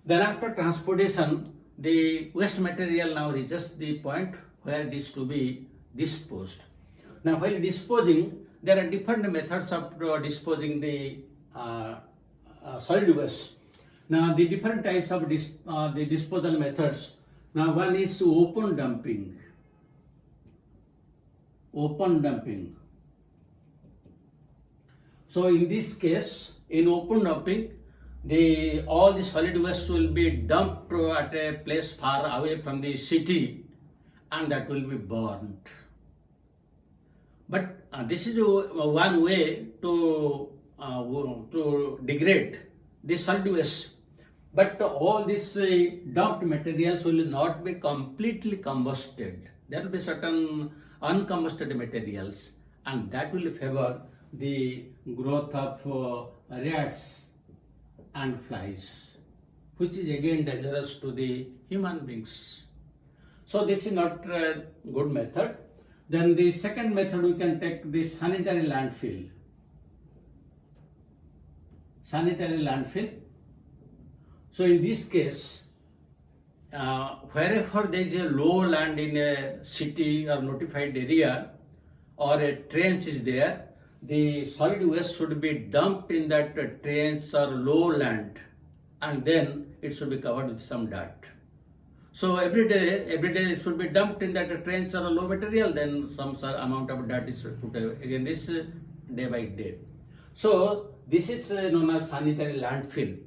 Then after transportation, the waste material now reaches the point where it is to be disposed. Now while disposing, there are different methods of disposing the solid waste. Now the different types of the disposal methods. Now one is open dumping. Open dumping. So in this case, in open dumping, all the solid waste will be dumped at a place far away from the city, and that will be burned. But this is one way to degrade the solid waste. But all these dumped materials will not be completely combusted. There will be certain uncombusted materials, and that will favor the growth of rats and flies, which is again dangerous to the human beings. So this is not a good method. Then the second method, we can take the sanitary landfill. Sanitary landfill. So in this case, wherever there is a low land in a city or notified area, or a trench is there, the solid waste should be dumped in that trench or low land, and then it should be covered with some dirt. So every day it should be dumped in that trench or low material, then some amount of dirt is put again this day by day. So this is known as sanitary landfill.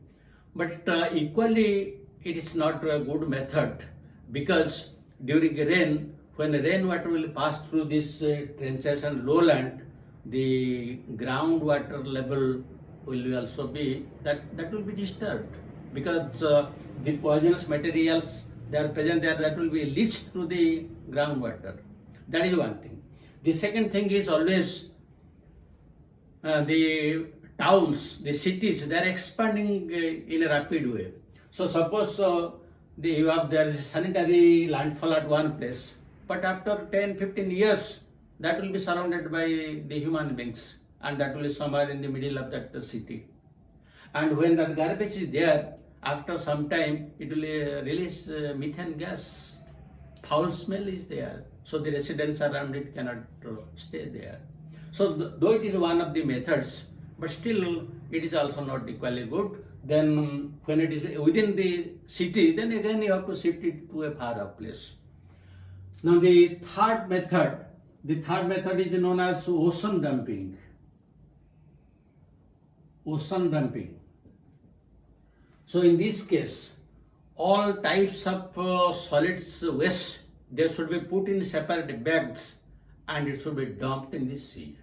But equally it is not a good method, because during rain, when rainwater will pass through these trenches and lowland, the groundwater level will also be that will be disturbed, because the poisonous materials that are present there, that will be leached to the groundwater. That is one thing. The second thing is always the towns, the cities, they are expanding in a rapid way. So suppose there is sanitary landfall at one place, but after 10-15 years, that will be surrounded by the human beings, and that will be somewhere in the middle of that city. And when that garbage is there, after some time, it will release methane gas. Foul smell is there. So the residents around it cannot stay there. So though it is one of the methods, but still it is also not equally good. Then when it is within the city, then again you have to shift it to a far off place. Now the third method is known as ocean dumping. Ocean dumping. So in this case, all types of solids waste, they should be put in separate bags and it should be dumped in the sea.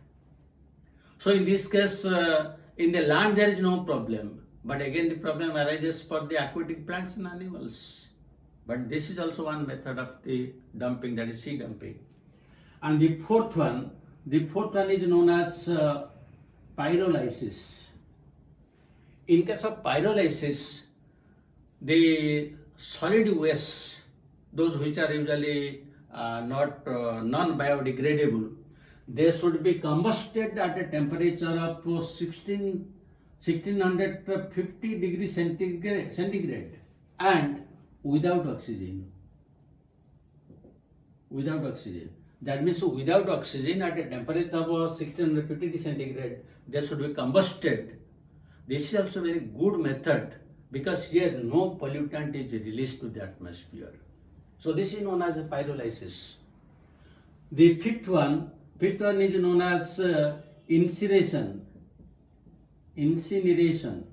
So in this case, in the land there is no problem, but again the problem arises for the aquatic plants and animals. But this is also one method of the dumping, that is sea dumping. And the fourth one is known as pyrolysis. In case of pyrolysis, the solid waste, those which are usually not non-biodegradable, they should be combusted at a temperature of 1650 degrees centigrade and without oxygen. Without oxygen. That means without oxygen at a temperature of 1650 degrees centigrade, they should be combusted. This is also a very good method, because here no pollutant is released to the atmosphere. So this is known as pyrolysis. The fifth one is known as incineration. Incineration.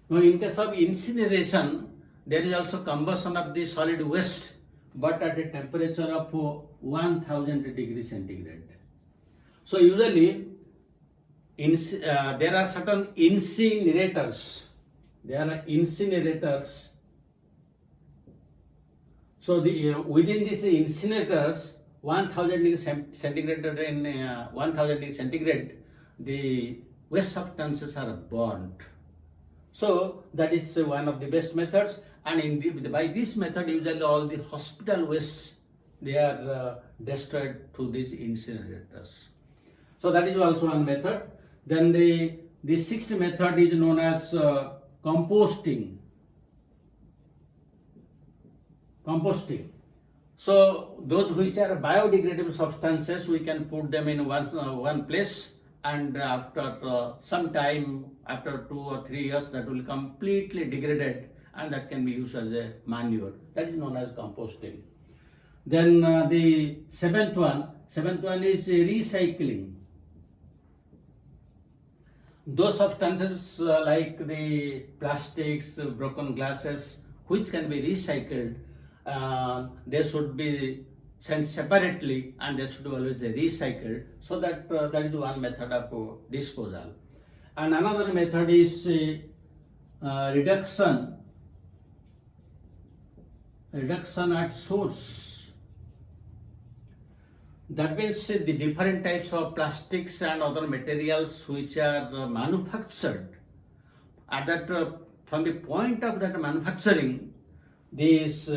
Now in case of incineration, there is also combustion of the solid waste, but at a temperature of 1000 degrees centigrade. So usually there are certain incinerators. So within these incinerators, 1000 degrees centigrade, the waste substances are burned. So that is one of the best methods. And by this method, usually all the hospital wastes, they are destroyed through these incinerators. So that is also one method. Then the sixth method is known as composting. composting. So those which are biodegradable substances, we can put them in one place, and after some time, after 2 or 3 years, that will completely degraded, and that can be used as a manure. That is known as composting. Then the seventh one is recycling. Those substances like the plastics, broken glasses, which can be recycled, they should be sent separately, and they should always be recycled. So that is one method of disposal. And another method is reduction at source. That means the different types of plastics and other materials which are manufactured, at that from the point of that manufacturing, this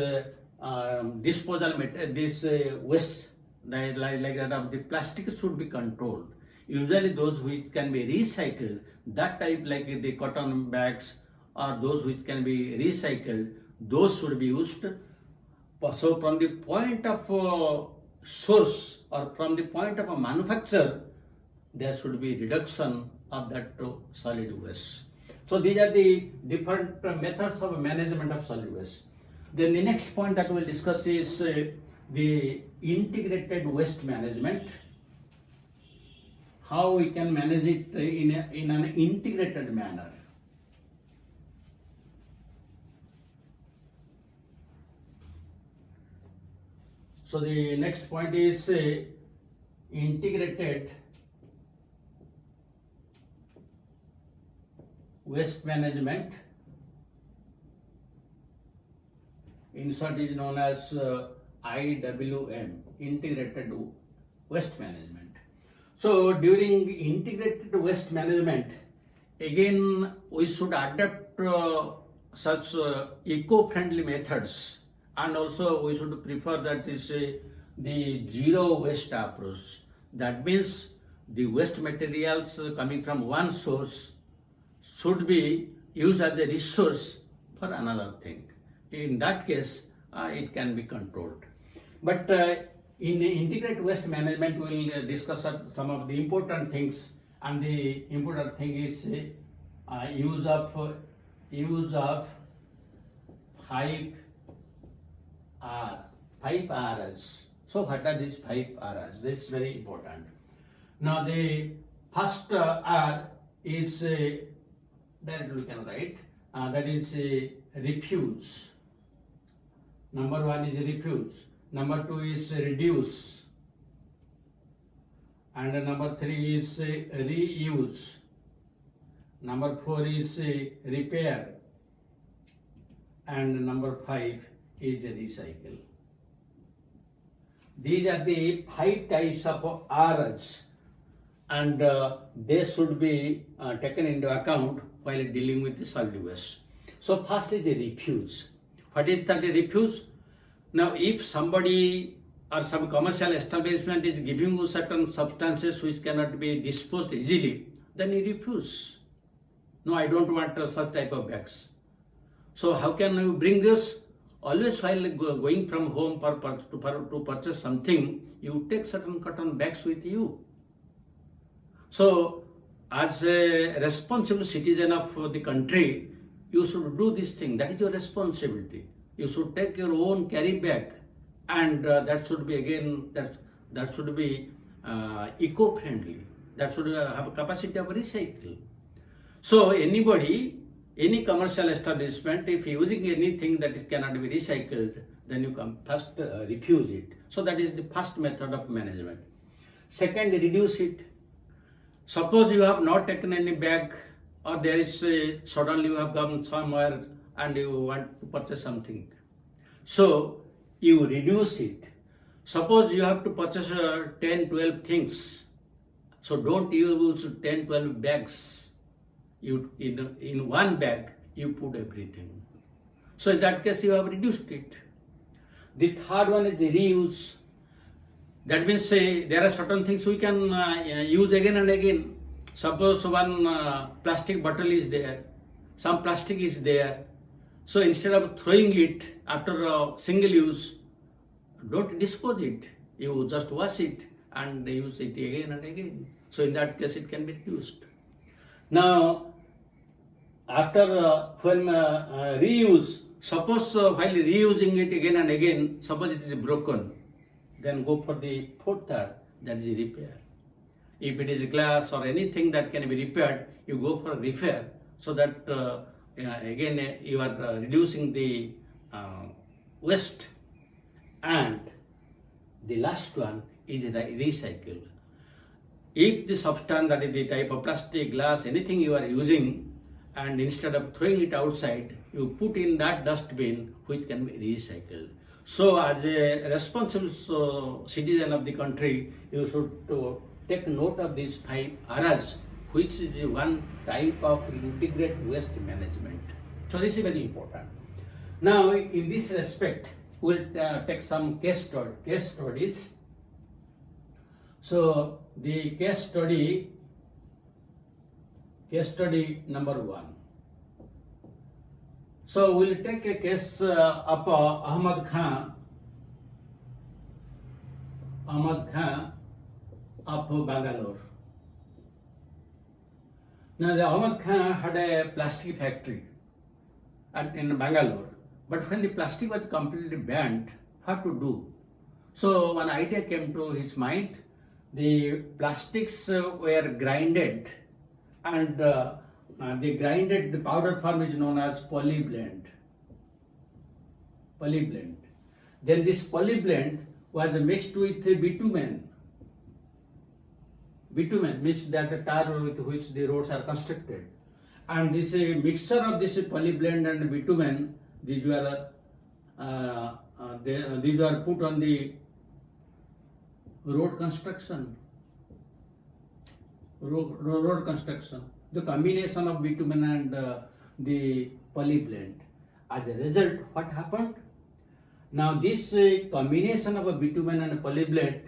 disposal this waste like that of the plastic should be controlled. Usually those which can be recycled, that type like the cotton bags or those which can be recycled, those should be used. So from the point of source or from the point of a manufacture, there should be reduction of that solid waste. So these are the different methods of management of solid waste. Then the next point that we will discuss is the integrated waste management. How we can manage it in an integrated manner. So the next point is integrated waste management. In short, is known as IWM, integrated waste management. So during integrated waste management, again we should adapt such eco-friendly methods, and also we should prefer that is the zero waste approach. That means the waste materials coming from one source should be used as a resource for another thing. In that case, it can be controlled. But in the integrated waste management, we will discuss some of the important things, and the important thing is use of 5 R's. So what are these 5 R's? This is very important. Now the first R is that we can write, that is refuse. Number 1 is refuse. Number 2 is reduce. And number 3 is reuse. Number 4 is repair. And number 5 is recycle. These are the 5 types of R's, and they should be taken into account while dealing with the solid waste. So first is the refuse. What is that refuse? Now if somebody or some commercial establishment is giving you certain substances which cannot be disposed easily, then you refuse. No, I don't want such type of bags. So how can you bring this? Always while going from home to purchase something, you take certain cotton bags with you. So as a responsible citizen of the country, you should do this thing. That is your responsibility. You should take your own carry bag, and that should be again that should be eco-friendly. That should have a capacity of recycle. So any commercial establishment, if using anything that cannot be recycled, then you can first refuse it. So that is the first method of management. Second, reduce it. Suppose you have not taken any bag, or there is suddenly you have gone somewhere and you want to purchase something. So you reduce it. Suppose you have to purchase 10-12 things. So don't use 10-12 bags. You in one bag you put everything. So in that case you have reduced it. The third one is reuse. That means there are certain things we can use again and again. Suppose one plastic bottle is there, some plastic is there. So instead of throwing it after a single use, don't dispose it. You just wash it and use it again and again. So in that case, it can be reduced. Now, after reuse, suppose while reusing it again and again, suppose it is broken, then go for the fourth that is repair. If it is glass or anything that can be repaired, you go for repair, so that again you are reducing the waste. And the last one is recycle. If the substance, that is the type of plastic, glass, anything you are using, and instead of throwing it outside, you put in that dustbin which can be recycled. So as a responsible citizen of the country, you should take note of these 5 areas, which is one type of integrated waste management. So this is very important. Now in this respect, we'll take some case studies. So the case study number 1. So we'll take a case of Ahmad Khan of Bangalore. Now the Ahmad Khan had a plastic factory in Bangalore, but when the plastic was completely banned, what to do? So one idea came to his mind. The plastics were grinded, and the grinded powder form is known as polyblend. Then this polyblend was mixed with bitumen. Bitumen means that tar with which the roads are constructed. And this mixture of this polyblend and bitumen, these were put on the road construction. The combination of bitumen and the polyblend. As a result, what happened? Now this combination of a bitumen and a polyblend,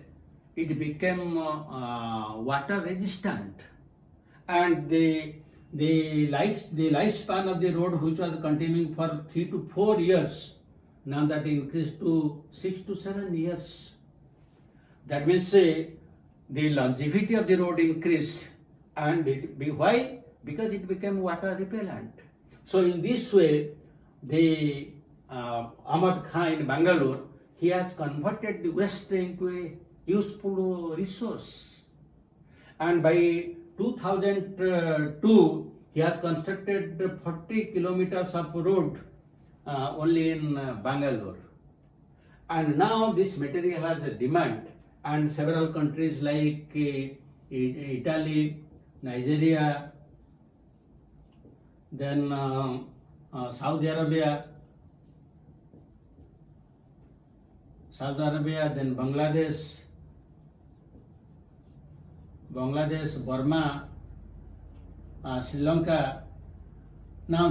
it became water resistant, and the lifespan of the road, which was continuing for 3 to 4 years, now that increased to 6 to 7 years. That means the longevity of the road increased, and why? Because it became water repellent. So in this way, the Ahmad Khan in Bangalore, he has converted the waste into a useful resource. And by 2002, he has constructed 40 kilometers of road only in Bangalore. And now this material has a demand, and several countries like Italy, Nigeria, then Saudi Arabia, then Bangladesh, Burma, Sri Lanka. Now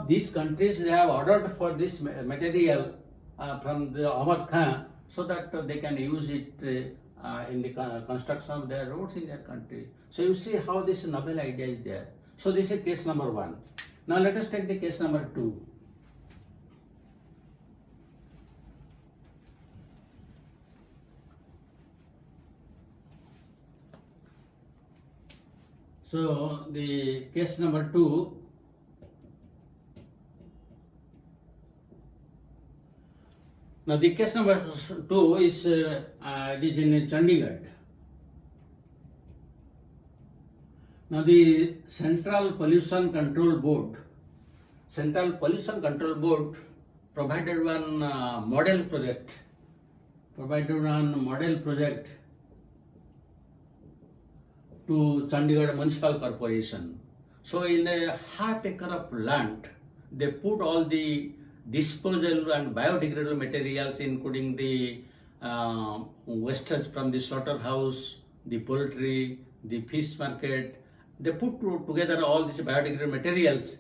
these countries, they have ordered for this material from the Ahmad Khan, so that they can use it in the construction of their roads in their country. So you see how this novel idea is there. So this is case number 1. Now let us take the case number 2. So the case number 2, now the case number 2 is in Chandigarh. Now the Central Pollution Control Board provided one model project to Chandigarh Municipal Corporation. So in a half acre of land, they put all the disposal and biodegradable materials, including the wastage from the slaughterhouse, the poultry, the fish market. They put together all these biodegradable materials,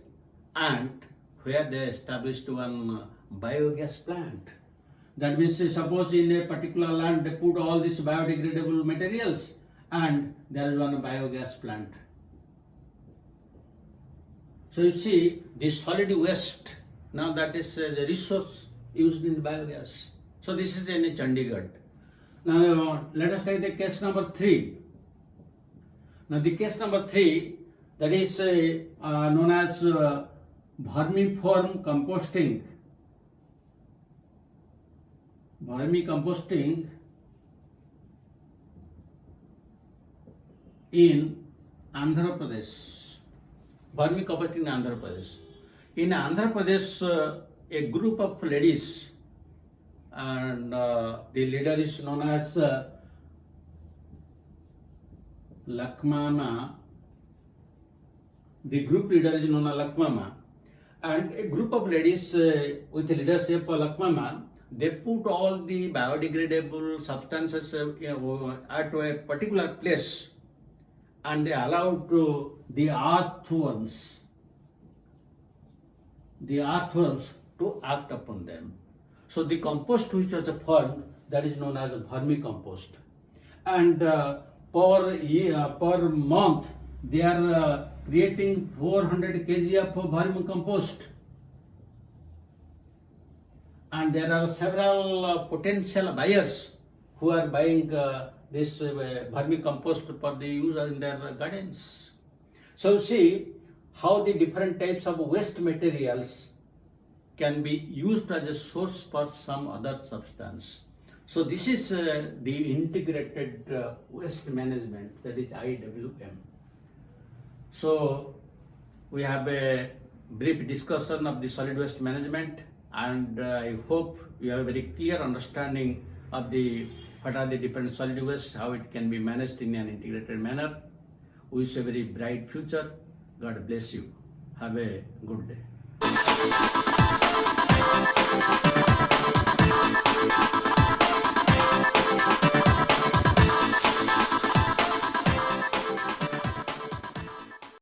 and where they established one biogas plant. That means suppose in a particular land they put all these biodegradable materials, and there is one biogas plant. So you see, the solid waste Now that is the resource used in biogas. So this is in Chandigarh. Now let us take the case number 3. Now the case number 3, that is known as vermiform composting. Vermicomposting in Andhra Pradesh. Vermicomposting in Andhra Pradesh. In Andhra Pradesh, a group of ladies, and the leader is known as Lakmama. The group leader is known as Lakmama, and a group of ladies with the leadership of Lakmama, they put all the biodegradable substances at a particular place, and they allowed the earthworms to act upon them. So the compost which was formed, that is known as a vermicompost, and per month they are creating 400 kg of vermicompost, and there are several potential buyers who are buying this vermicompost for the use in their gardens. So see how the different types of waste materials can be used as a source for some other substance. So this is the integrated waste management, that is IWM. So we have a brief discussion of the solid waste management, and I hope you have a very clear understanding of what are the different solid waste, how it can be managed in an integrated manner. Wish a very bright future. God bless you. Have a good day.